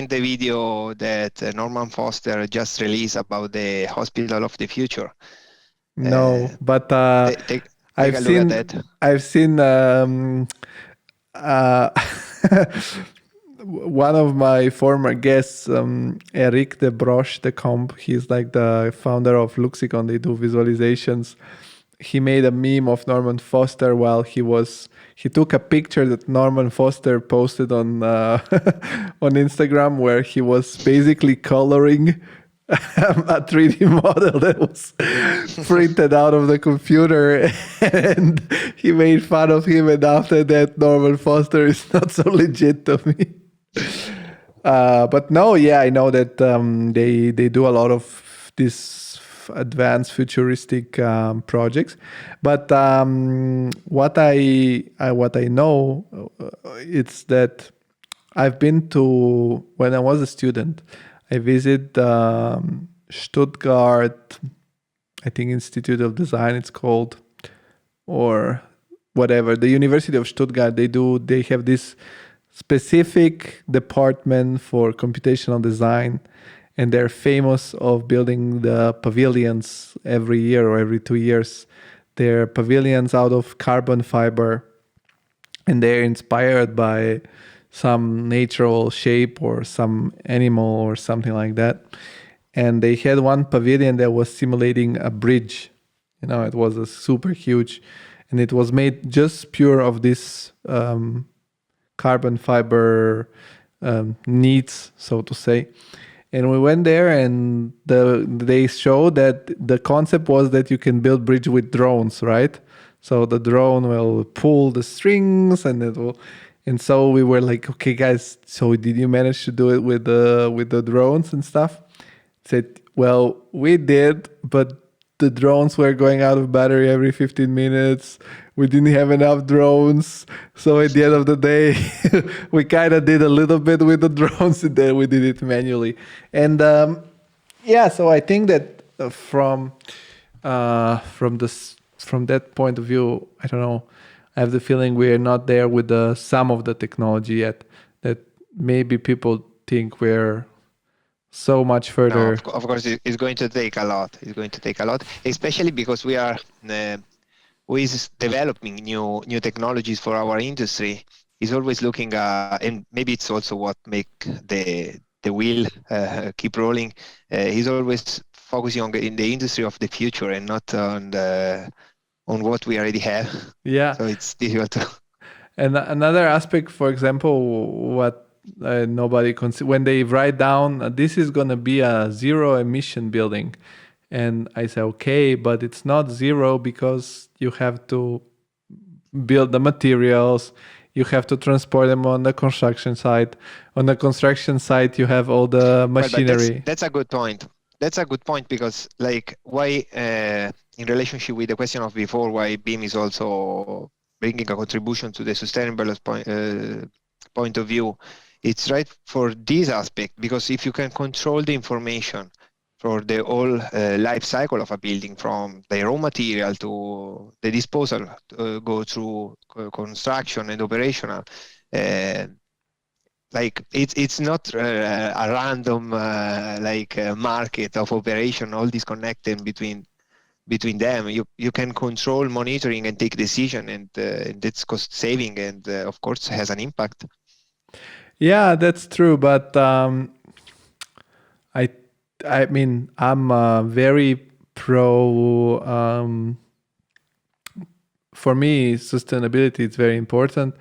the video that Norman Foster just released about the hospital of the future? No, but take a look at that. I've seen one of my former guests, Eric de Broche de Comp, he's like the founder of Luxicon. They do visualizations. He made a meme of Norman Foster while he took a picture that Norman Foster posted on on Instagram, where he was basically coloring a 3D model that was printed out of the computer, and he made fun of him. And after that, Norman Foster is not so legit to me. But no, yeah, I know that they do a lot of these advanced futuristic projects. But what I know, it's that I've been to, when I was a student, I visited Stuttgart, I think Institute of Design it's called, or whatever, the University of Stuttgart. They have this specific department for computational design, and they're famous of building the pavilions every year or every 2 years. They're pavilions out of carbon fiber, and they're inspired by some natural shape or some animal or something like that. And they had one pavilion that was simulating a bridge. It was a super huge, and it was made just pure of this carbon fiber needs, so to say. And we went there, and they showed that the concept was that you can build bridge with drones, right? So the drone will pull the strings, and it will. And so we were like, okay, guys, so did you manage to do it with the drones and stuff? Said, well, we did, but the drones were going out of battery every 15 minutes. We didn't have enough drones. So at the end of the day, we kind of did a little bit with the drones, and then we did it manually. And so I think that from that point of view, I don't know, I have the feeling we are not there with some of the technology yet, that maybe people think we're so much further. No, of course, it's going to take a lot. It's going to take a lot, especially because we are developing new technologies for our industry. Is always looking and maybe it's also what make the the wheel keep rolling. He's always focusing on in the industry of the future and not on what we already have. Yeah. So it's difficult to. And another aspect, for example, what nobody when they write down this is going to be a zero emission building, and I say okay, but it's not zero because you have to build the materials, you have to transport them on the construction site. On the construction site, you have all the machinery. Well, but that's a good point. That's a good point because, like, why in relationship with the question of before, why BIM is also bringing a contribution to the sustainable point of view. It's right for this aspect, because if you can control the information for the whole life cycle of a building, from the raw material to the disposal, go through construction and operational, like it's not a random market of operation, all disconnected between them. You can control monitoring and take decision, and it's cost saving, and of course has an impact. Yeah, that's true, but I mean I'm very pro. For me, sustainability is very important,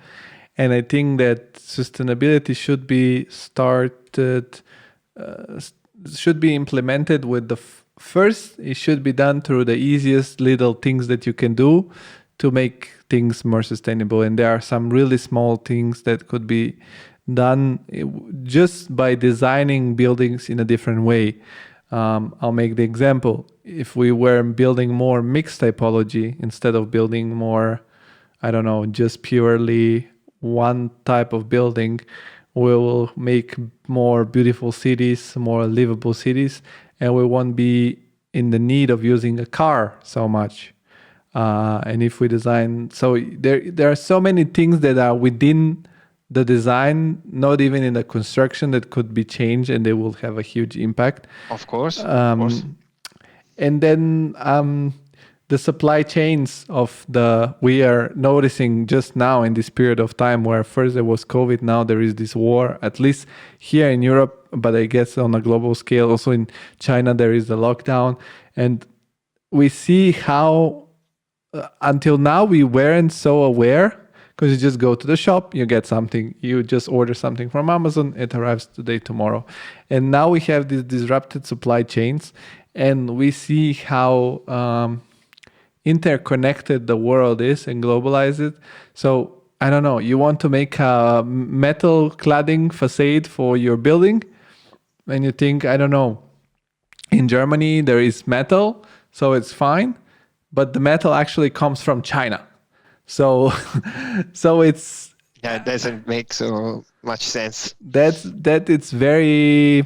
and I think that sustainability should be should be implemented with the first. It should be done through the easiest little things that you can do to make things more sustainable. And there are some really small things that could be done just by designing buildings in a different way. I'll make the example. If we were building more mixed typology instead of building more, I don't know, just purely one type of building, we will make more beautiful cities, more livable cities, and we won't be in the need of using a car so much. And if we design, so there are so many things that are within the design, not even in the construction, that could be changed, and they will have a huge impact. Of course. Of course. And then the supply chains we are noticing just now in this period of time, where first there was COVID, now there is this war, at least here in Europe, but I guess on a global scale, also in China, there is the lockdown. And we see how until now we weren't so aware, because you just go to the shop, you get something, you just order something from Amazon, it arrives today, tomorrow. And now we have these disrupted supply chains, and we see how interconnected the world is and globalized. So I don't know, you want to make a metal cladding facade for your building, and you think, I don't know, in Germany there is metal, so it's fine, but the metal actually comes from China. So it's, yeah, it doesn't make so much sense. That it's very,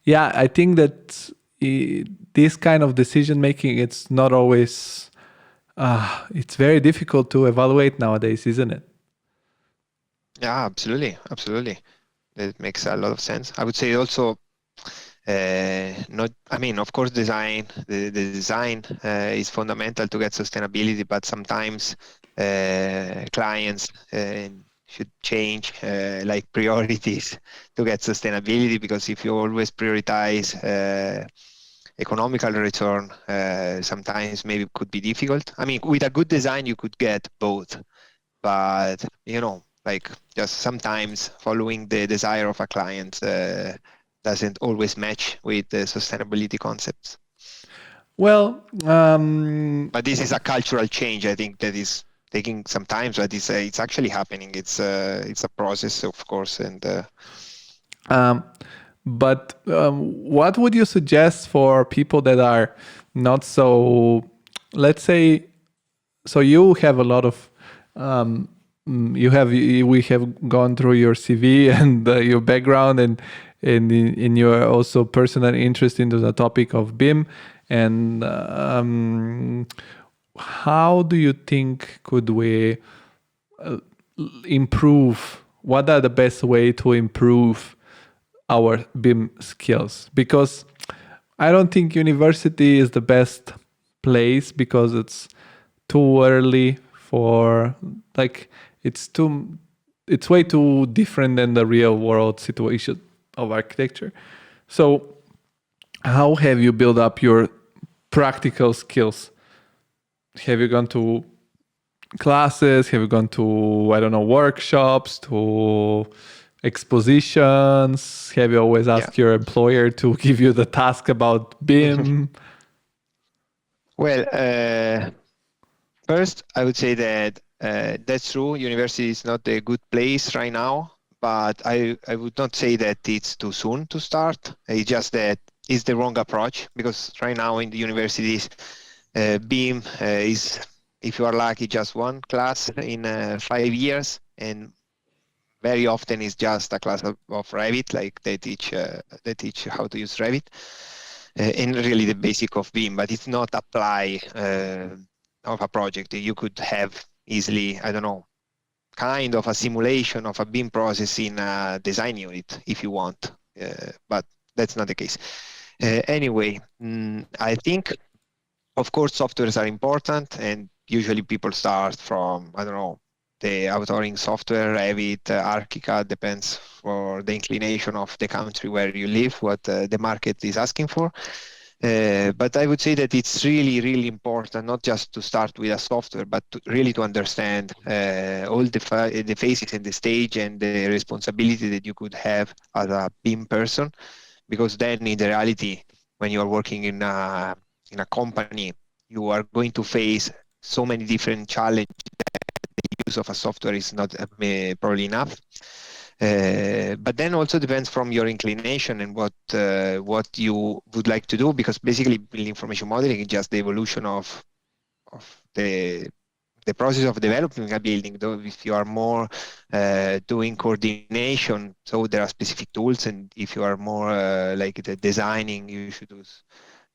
yeah, I think that this kind of decision making, it's not always, it's very difficult to evaluate nowadays, isn't it? Yeah, absolutely. That makes a lot of sense. I would say also, of course, the design is fundamental to get sustainability, but sometimes clients should change priorities to get sustainability, because if you always prioritize economical return, sometimes maybe it could be difficult. I mean, with a good design, you could get both, but just sometimes following the desire of a client doesn't always match with the sustainability concepts. Well, but this is a cultural change, I think, that is taking some time, but it's actually happening. It's a process, of course. And but what would you suggest for people that are not so, let's say, so you have a lot of we have gone through your CV and your background, and in your also personal interest into the topic of BIM, and how do you think could we improve? What are the best way to improve our BIM skills? Because I don't think university is the best place, because it's too early for, it's way too different than the real world situation. of architecture. So how have you built up your practical skills? Have you gone to classes? Have you gone to, I don't know, workshops, to expositions? Have you always asked your employer to give you the task about BIM? Well, first, I would say that that's true. University is not a good place right now, but I would not say that it's too soon to start. It's just that it's the wrong approach, because right now in the universities, BIM is, if you are lucky, just one class in 5 years, and very often it's just a class of Revit, like they teach how to use Revit, and really the basic of BIM, but it's not apply of a project. You could have easily, I don't know, kind of a simulation of a BIM process in a design unit if you want, but that's not the case. Anyway, I think, of course, softwares are important, and usually people start from, I don't know, the authoring software, Revit, ArchiCAD, depends for the inclination of the country where you live, what the market is asking for. But I would say that it's really, really important not just to start with a software, but really to understand all the phases in the stage and the responsibility that you could have as a BIM person, because then in the reality, when you are working in a company, you are going to face so many different challenges that the use of a software is not probably enough. But then also depends from your inclination and what you would like to do, because basically building information modeling is just the evolution of the process of developing a building. Though if you are more doing coordination, so there are specific tools, and if you are more like the designing, you should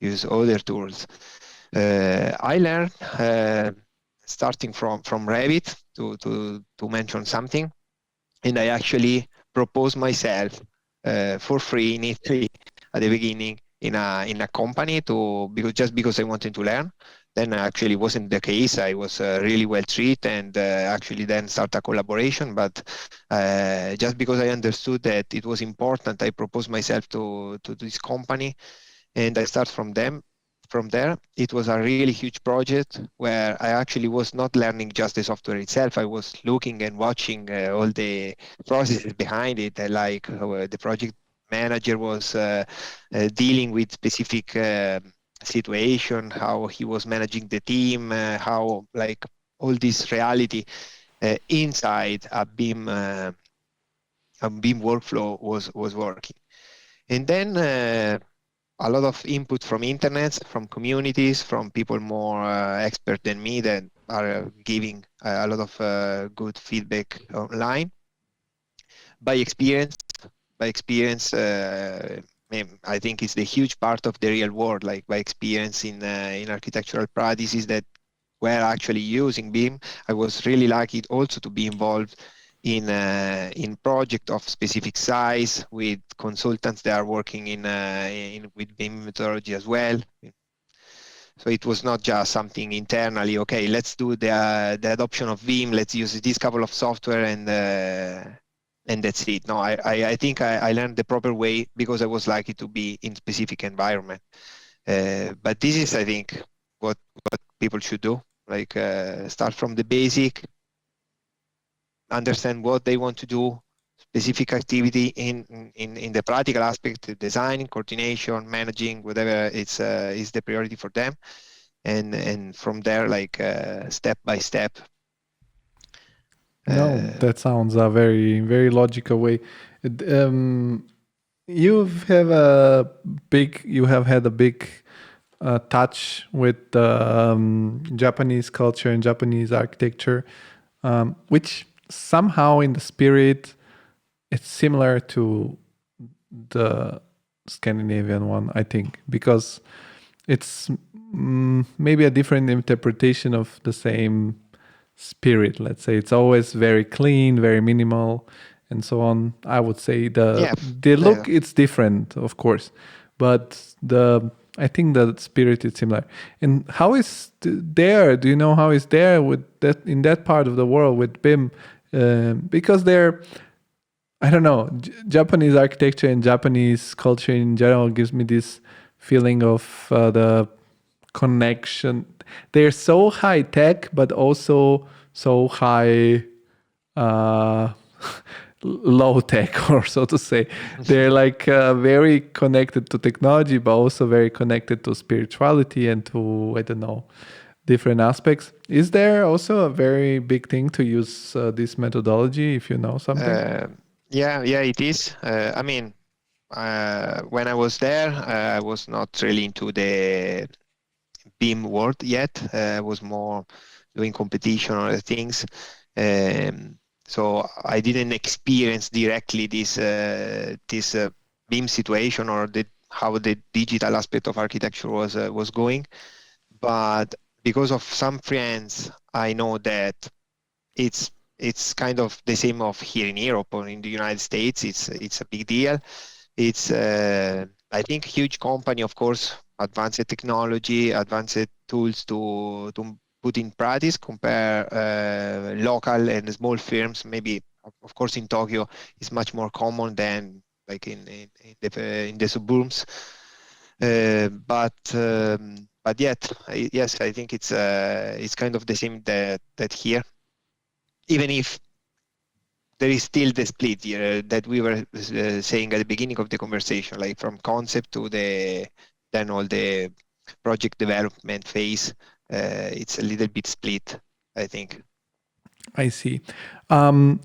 use other tools. I learned starting from Revit to mention something, and I actually proposed myself for free in Italy at the beginning in a company because I wanted to learn. Then actually wasn't the case. I was really well treated, and actually then start a collaboration. But just because I understood that it was important, I proposed myself to this company, and I start from them. From there, it was a really huge project where I actually was not learning just the software itself. I was looking and watching all the processes behind it, like the project manager was dealing with specific situation, how he was managing the team, how like all this reality inside a BIM workflow was working. And then a lot of input from internet, from communities, from people more expert than me that are giving a lot of good feedback online. By experience, I think it's the huge part of the real world. Like by experience in architectural practices that were actually using BIM, I was really lucky also to be involved in project of specific size with consultants that are working with BIM methodology as well. So it was not just something internally. Okay, let's do the adoption of BIM. Let's use this couple of software and that's it. No, I think I learned the proper way because I was lucky to be in specific environment. But this is, I think, what people should do. Like start from the basic, understand what they want to do, specific activity in the practical aspect, design, coordination, managing, whatever is the priority for them, and from there, like step by step. No, that sounds a very, very logical way. You have had a big touch with Japanese culture and Japanese architecture, which somehow in the spirit it's similar to the Scandinavian one, I think, because it's maybe a different interpretation of the same spirit. Let's say it's always very clean, very minimal, and so on. I would say the look it's different, of course, but I think the spirit is similar. And how is there? Do you know how is there with that in that part of the world with BIM? Because I don't know, Japanese architecture and Japanese culture in general gives me this feeling of the connection. They're so high tech, but also so high uh, low tech, or so to say. They're like very connected to technology, but also very connected to spirituality and to, I don't know, different aspects. Is there also a very big thing to use this methodology, if you know something? Yeah, it is. I mean, when I was there, I was not really into the BIM world yet. I was more doing competition or other things. So I didn't experience directly this BIM situation or how the digital aspect of architecture was going. But because of some friends, I know that it's it's kind of the same of here in Europe or in the United States. It's a big deal. It's I think huge company, of course, advanced technology, advanced tools to put in practice. Compare local and small firms. Maybe of course in Tokyo it's much more common than like in the suburbs. But yet, yes, I think it's kind of the same that here, even if there is still the split here that we were saying at the beginning of the conversation, like from concept to then all the project development phase. It's a little bit split, I think. I see. Um,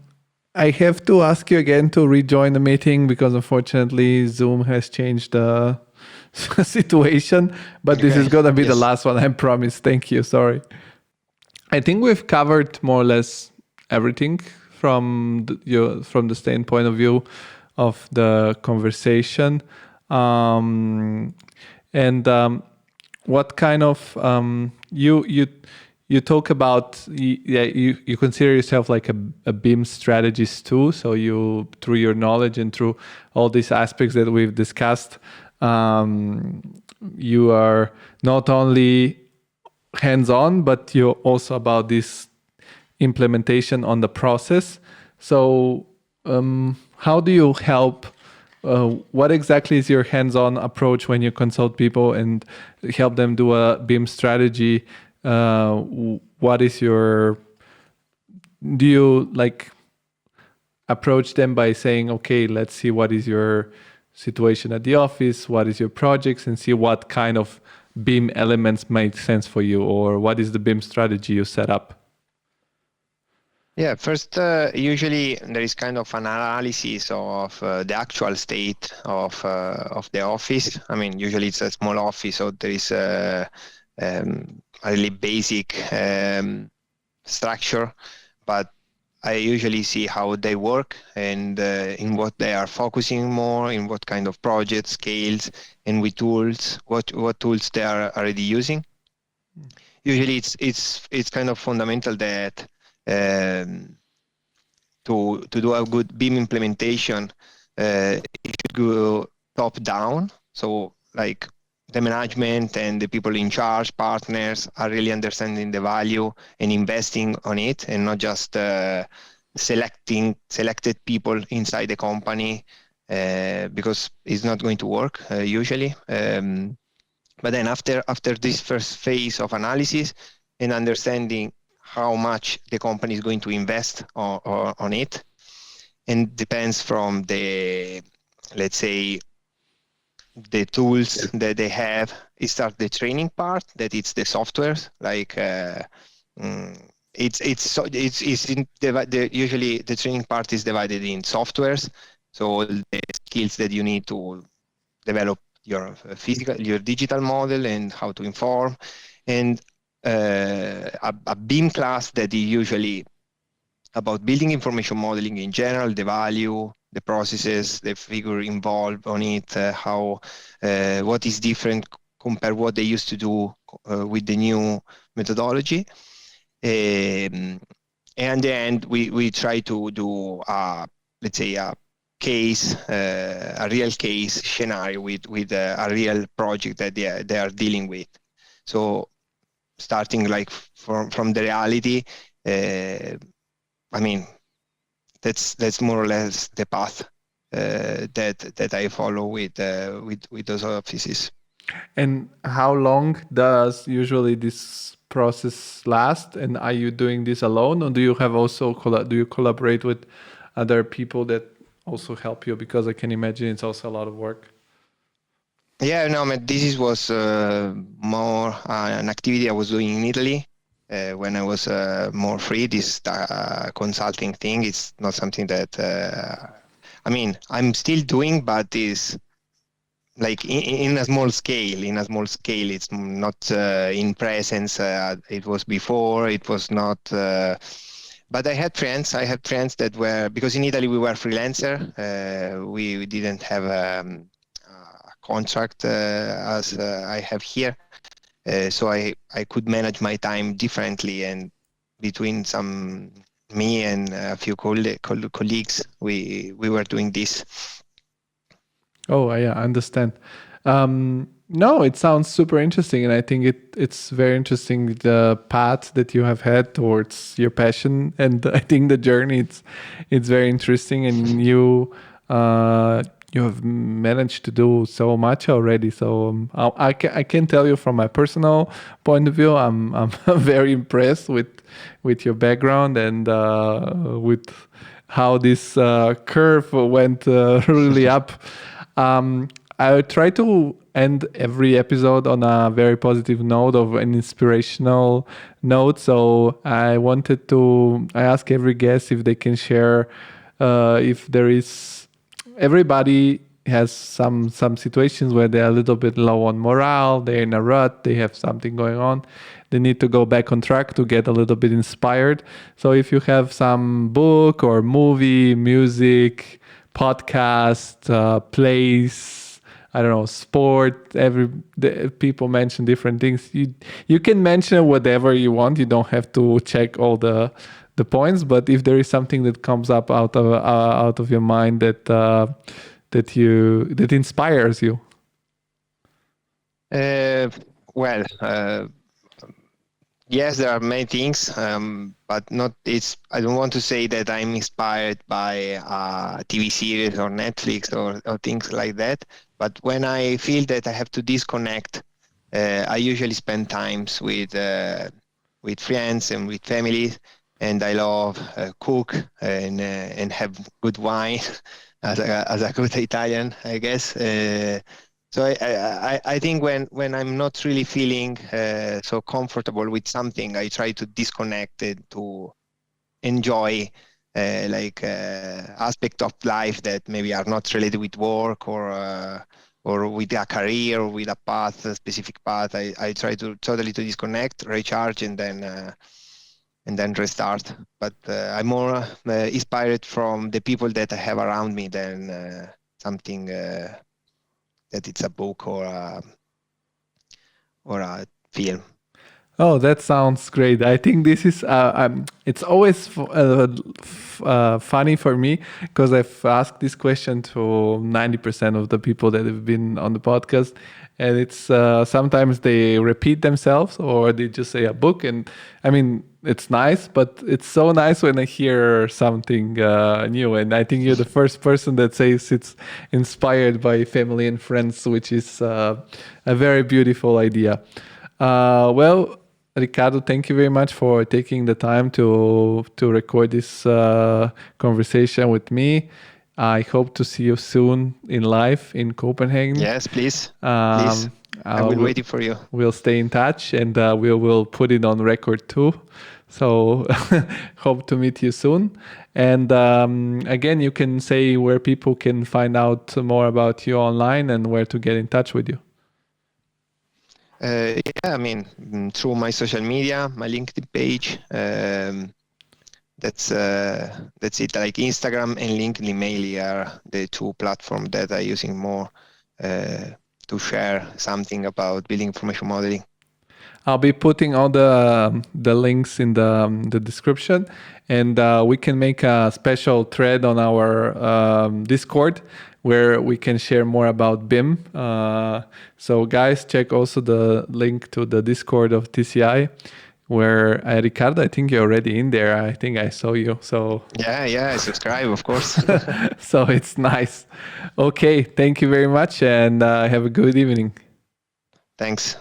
I have to ask you again to rejoin the meeting because unfortunately Zoom has changed the situation. But this is Okay. gonna be the Yes. last one, I promise. Thank you. Sorry. I think we've covered more or less everything from the standpoint of view of the conversation. Um, and what kind of you talk about you consider yourself like a BIM strategist too, so you, through your knowledge and through all these aspects that we've discussed, you are not only hands-on, but you're also about this implementation on the process. So how do you help? What exactly is your hands-on approach when you consult people and help them do a BIM strategy? What is your, do you like approach them by saying, okay, let's see what is your situation at the office, what is your projects, and see what kind of BIM elements make sense for you, or what is the BIM strategy you set up? Yeah, first, usually there is kind of an analysis of the actual state of the office. I mean, usually it's a small office, so there is a really basic structure, but I usually see how they work and in what they are focusing more, in what kind of projects, scales, and with tools, what tools they are already using. Usually, it's kind of fundamental that um, to do a good BIM implementation, it should go top down. So like the management and the people in charge, partners, are really understanding the value and investing on it, and not just selected people inside the company, because it's not going to work usually. But then after this first phase of analysis and understanding how much the company is going to invest on it, and depends from the, let's say, the tools that they have. It starts the training part, that it's the softwares, like usually the training part is divided in softwares, so all the skills that you need to develop your digital model and how to inform, and a BIM class that is usually about building information modeling in general, the value, the processes, the figure involved on it, what is different compared what they used to do with the new methodology. And then we try to do, let's say, a real case scenario with a real project that they are dealing with. So starting like from the reality, I mean, that's more or less the path that I follow with those offices. And how long does usually this process last? And are you doing this alone, or do you have also do you collaborate with other people that also help you? Because I can imagine it's also a lot of work. Yeah, no, man, was more an activity I was doing in Italy when I was more free. This consulting thing is not something that I'm still doing, but is like in a small scale. In a small scale, it's not in presence. It was before. It was not. But I had friends. That were, because in Italy we were freelancer. We didn't have a contract as I have here. So I could manage my time differently, and between me and a few colleagues, we were doing this. Oh, yeah, I understand. No, it sounds super interesting, and I think it's very interesting, the path that you have had towards your passion, and I think the journey it's very interesting, and you have managed to do so much already. So I can tell you from my personal point of view, I'm very impressed with your background and with how this curve went really up. I try to end every episode on a very positive note, of an inspirational note. So I ask every guest if they can share, if there is, everybody has some situations where they're a little bit low on morale, they're in a rut, they have something going on, they need to go back on track to get a little bit inspired. So if you have some book or movie, music, podcast, plays, I don't know, sport, people mention different things. You can mention whatever you want. You don't have to check all the points, but if there is something that comes up out of your mind that inspires you. Yes, there are many things, but not. I don't want to say that I'm inspired by TV series or Netflix or things like that. But when I feel that I have to disconnect, I usually spend times with friends and with family, and I love cook and have good wine as a good Italian, I guess. So I think when I'm not really feeling so comfortable with something, I try to disconnect it, to enjoy aspect of life that maybe are not related with work or with a career or with a path, a specific path. I try to totally to disconnect, recharge, and then restart. But I'm more inspired from the people that I have around me than something that it's a book or a film. Oh, that sounds great. I think this is, it's always funny for me, because I've asked this question to 90% of the people that have been on the podcast. And it's sometimes they repeat themselves, or they just say a book. And I mean, it's nice, but it's so nice when I hear something new. And I think you're the first person that says it's inspired by family and friends, which is a very beautiful idea. Well, Riccardo, thank you very much for taking the time to record this conversation with me. I hope to see you soon in live in Copenhagen. Yes, please. Please. I will wait for you. We'll stay in touch, and we will put it on record too. So hope to meet you soon. And again, you can say where people can find out more about you online and where to get in touch with you. Through my social media, my LinkedIn page. That's it. Like Instagram and LinkedIn mainly are the two platforms that I'm using more to share something about building information modeling. I'll be putting all the links in the description, and we can make a special thread on our Discord where we can share more about BIM. So guys, check also the link to the Discord of TCI. where Riccardo, I think you're already in there. I think I saw you. So Yeah, I subscribe, of course. so it's nice. Okay, thank you very much, and have a good evening. Thanks.